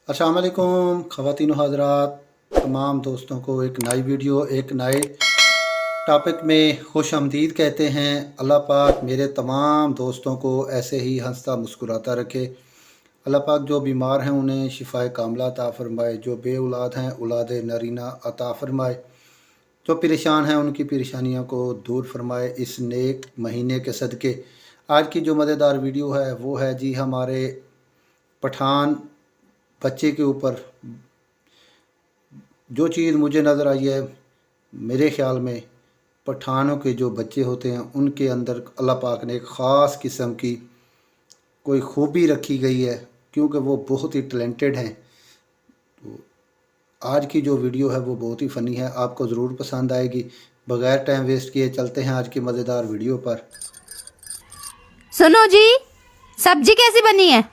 अस्सलाम वालेकुम ख़वातीन हज़रात, तमाम दोस्तों को एक नई वीडियो एक नए टॉपिक में खुश आमदीद कहते हैं। अल्लाह पाक मेरे तमाम दोस्तों को ऐसे ही हंसता मुस्कुराता रखे। अल्लाह पाक जो बीमार हैं उन्हें शिफाए कामला अता फ़रमाए, जो बे औलाद हैं औलाद नरीना अता फ़रमाए, जो परेशान हैं उनकी परेशानियों को दूर फरमाए इस नेक महीने के सदक़े। आज की जो मज़ेदार वीडियो है वो है जी हमारे पठान बच्चे के ऊपर। जो चीज़ मुझे नज़र आई है, मेरे ख़्याल में पठानों के जो बच्चे होते हैं उनके अंदर अल्लाह पाक ने एक ख़ास किस्म की कोई खूबी रखी गई है, क्योंकि वो बहुत ही टैलेंटेड हैं। तो आज की जो वीडियो है वो बहुत ही फ़नी है, आपको ज़रूर पसंद आएगी। बग़ैर टाइम वेस्ट किए चलते हैं आज की मज़ेदार वीडियो पर। सुनो जी, सब्जी कैसी बनी है?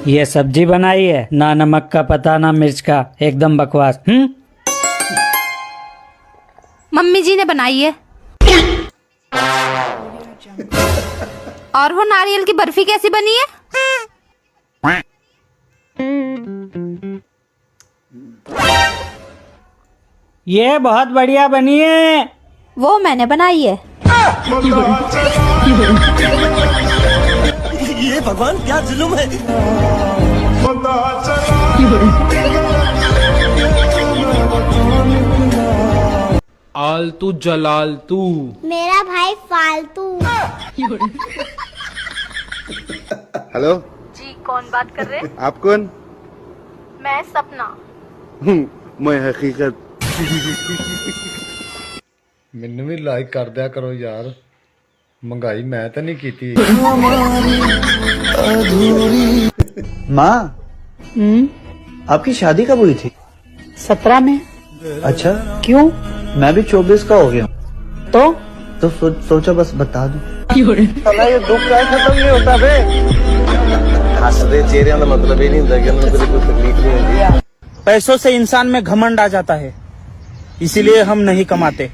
ये सब्जी बनाई है, ना नमक का पता ना मिर्च का, एकदम बकवास। मम्मी जी ने बनाई है। और वो नारियल की बर्फी कैसी बनी है? ये बहुत बढ़िया बनी है। वो मैंने बनाई है। ये भगवान क्या जुल्म है। आलतू जलालतू मेरा भाई फालतू। हेलो जी, कौन बात कर रहे? आप कौन? मैं सपना। मैं हकीकत। ਮੈਨੂੰ ਵੀ ਲਾइक कर दिया करो यार, महंगाई मैं तो नहीं की थी। माँ आपकी शादी कब हुई थी? 17 में। अच्छा, क्यों? मैं भी 24 का हो गया हूँ। तो सोचा बस बता दूं। ये दुख का खत्म नहीं होता बे। हंसदे चेहरे का मतलब ये नहीं होता कि उन्हें कोई तकलीफ नहीं होती। पैसों से इंसान में घमंड आ जाता है, इसीलिए हम नहीं कमाते।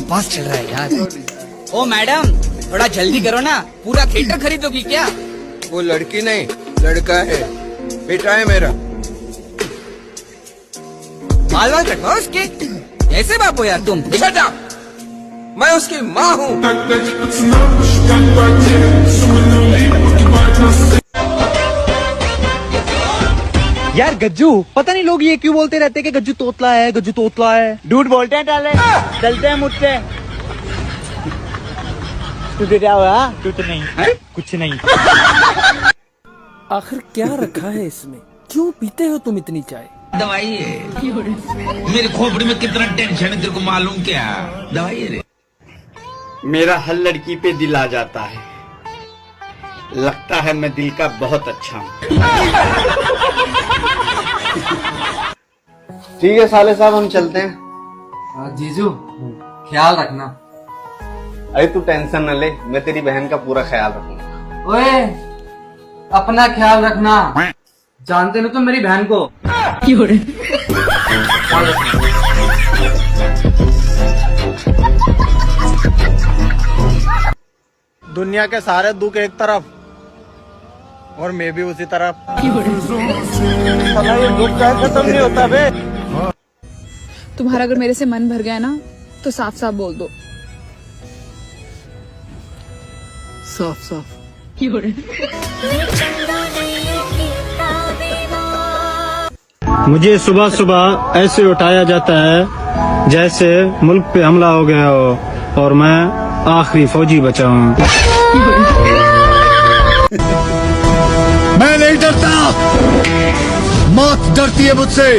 पास चल रहा है यार। ओ मैडम, थोड़ा जल्दी करो ना, पूरा थिएटर खरीदोगी क्या? वो लड़की नहीं लड़का है, बेटा है मेरा। बाल बाल कटवाओ उसके। ऐसे बाप हो यार तुम? निकल जा, मैं उसकी माँ हूँ। यार गज्जू, पता नहीं लोग ये क्यों बोलते रहते कि गज्जू तोतला है, गज्जू तोतला है। झूठ बोलते हैं टाले, चलते हैं मुझसे। तुझे क्या हुआ? कुछ नहीं है? कुछ नहीं। आखिर क्या रखा है इसमें? क्यों पीते हो तुम इतनी चाय? दवाई है। मेरी खोपड़ी में कितना टेंशन है तेरे को मालूम क्या? दवाई है रे। मेरा हर लड़की पे दिल आ जाता है, लगता है मैं दिल का बहुत अच्छा हूँ। ठीक है साले साहब, हम चलते हैं। जीजू ख्याल रखना। अरे तू टेंशन न ले, मैं तेरी बहन का पूरा ख्याल रखूंगा। ओए, अपना ख्याल रखना। जानते हो तुम मेरी बहन को? दुनिया के सारे दुख एक तरफ और मैं भी उसी तरफ। ये दुख का खत्म नहीं होता बे। तुम्हारा अगर मेरे से मन भर गया ना तो साफ साफ बोल दो। साफ साफ। मुझे सुबह सुबह ऐसे उठाया जाता है जैसे मुल्क पे हमला हो गया हो और मैं आखिरी फौजी बचा हूँ। मैं नहीं डरता, मौत डरती है मुझसे।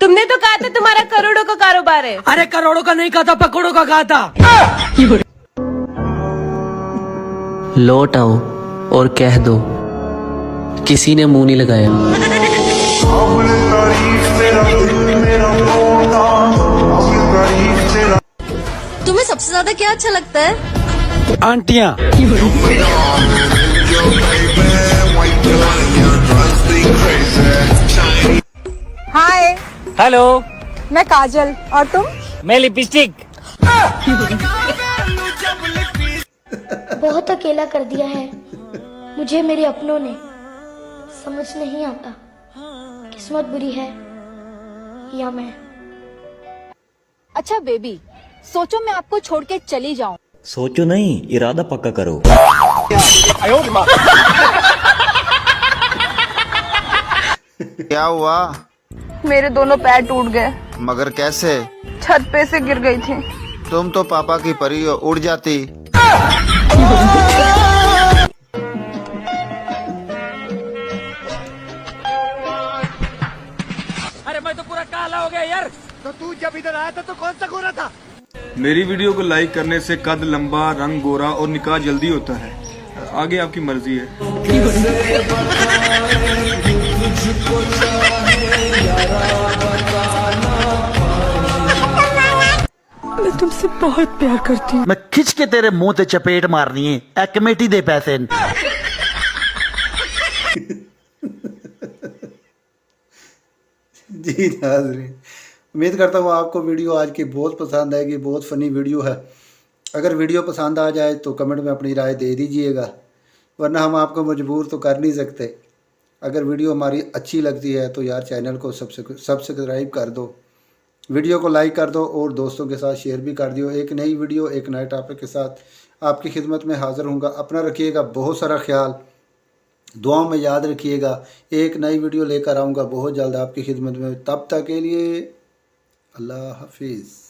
तुमने तो कहा था तुम्हारा करोड़ों का कारोबार है। अरे करोड़ों का नहीं कहा था, पकड़ों का कहा था। लौट आओ और कह दो किसी ने मुंह नहीं लगाया। तुम्हें सबसे ज्यादा क्या अच्छा लगता है? आंटियाँ। हाय, हेलो, मैं काजल। और तुम? मैं लिपस्टिक। बहुत अकेला कर दिया है मुझे मेरे अपनों ने, समझ नहीं आता किस्मत बुरी है या मैं। अच्छा बेबी, सोचो मैं आपको छोड़ के चली जाऊं। सोचो नहीं, इरादा पक्का करो। क्या हुआ? मेरे दोनों पैर टूट गए। मगर कैसे? छत पे से गिर गई थी। तुम तो पापा की परी हो, उड़ जाती। अरे मैं तो पूरा काला हो गया यार। तो तू जब इधर आया था तो कौन सा गोरा था? मेरी वीडियो को लाइक करने से कद लंबा, रंग गोरा और निकाह जल्दी होता है। आगे आपकी मर्जी है। मैं तुमसे बहुत प्यार करती हूँ। मैं खिंच के तेरे मुंह ते चपेट मारनी है। ए कमेटी दे पैसे। जी नाज़रीन, उम्मीद करता हूँ आपको वीडियो आज की बहुत पसंद आएगी। बहुत फ़नी वीडियो है। अगर वीडियो पसंद आ जाए तो कमेंट में अपनी राय दे दीजिएगा, वरना हम आपको मजबूर तो कर नहीं सकते। अगर वीडियो हमारी अच्छी लगती है तो यार चैनल को सब्सक्राइब कर दो, वीडियो को लाइक कर दो और दोस्तों के साथ शेयर भी कर दियो। एक नई वीडियो एक नए टॉपिक के साथ आपकी खिदमत में हाज़िर होऊंगा। अपना रखिएगा बहुत सारा ख्याल, दुआओं में याद रखिएगा। एक नई वीडियो लेकर आऊँगा बहुत जल्द आपकी खिदमत में। तब तक के लिए अल्लाह हाफिज़।